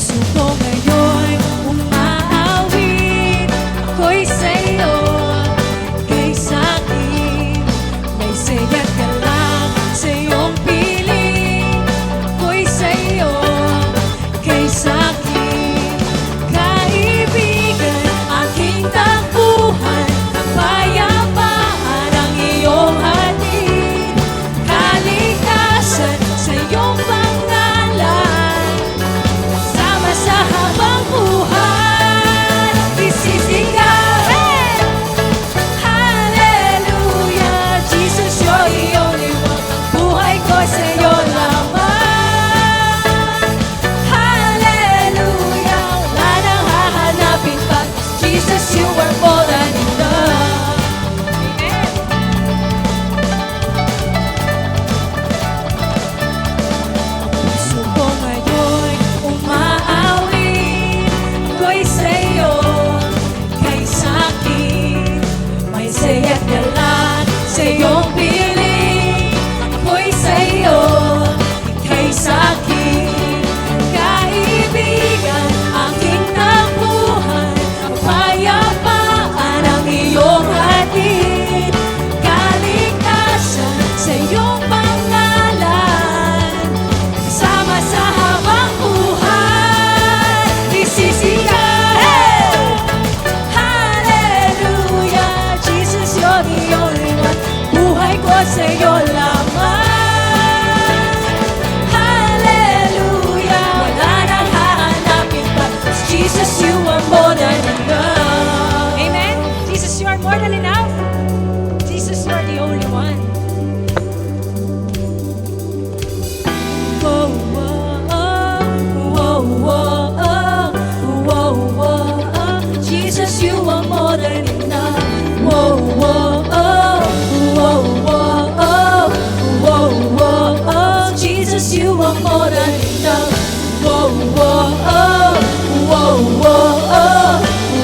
Puso ko ngayon umaawit, ako'y sa'yo, kay sa'kin. May saya't galak sa iyong piling, ako'y sa'yo, kay sa'kin. Kaibigan, aking takbuhan, kapayapaan ang iyong hatid, kaligtasan sa iyong pangalan, sama sa habang buhay. Isisigaw, hallelujah, Jesus, you're the only one. Buhay ko sa'yo lamang. Hallelujah, wala nang hahanapin pa. Jesus, you are more than enough. Amen. Puso ko ngayon umaawit, ako'y sa'yo, kay sa'kin. May saya't galak sa iyong piling, ako'y sa'yo, kay sa'kin. Kaibigan, aking takbuhan, kapayapaan ang iyong hatid, kaligtasan sa iyong pangalan, sama sa habang buhay. Isisigaw, hallelujah, Jesus, you're the only one. Buhay ko sa'yo lamang. Hallelujah, wala nang hahanapin pa. Jesus, you are more than enough. Amen. Jesus, you are more than enough. Jesus, you are the only one. Whoa, whoa, whoa, whoa, whoa, whoa, Jesus, you are more than enough. Whoa, whoa, whoa, whoa, whoa, whoa, Jesus, you are more than enough. Whoa, whoa, whoa, whoa,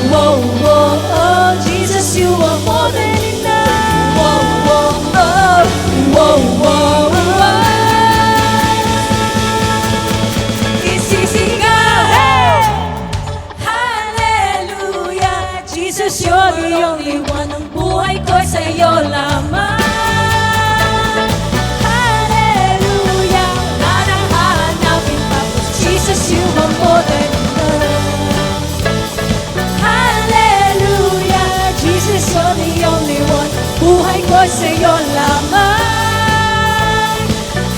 whoa, whoa, Jesus, you are more than enough. Whoa, whoa, whoa, whoa, whoa. Isisigaw, hallelujah, Jesus, you're the only one. Ang buhay ko sa'yo lamang. Hallelujah, wala nang hahanapin pa. Jesus, you are more than enough. Hallelujah, Jesus, you're the only one. Buhay ko sa'yo lamang.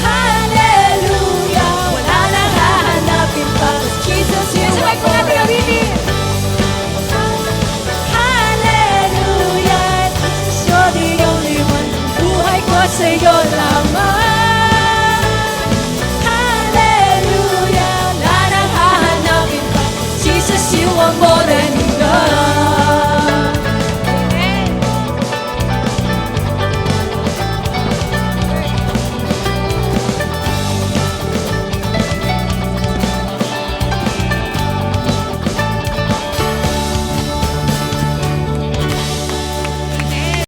Hallelujah, wala nang hahanapin pa. Jesus, you are more than enough. Hallelujah, Jesus, you're the only one. Buhay ko sa'yo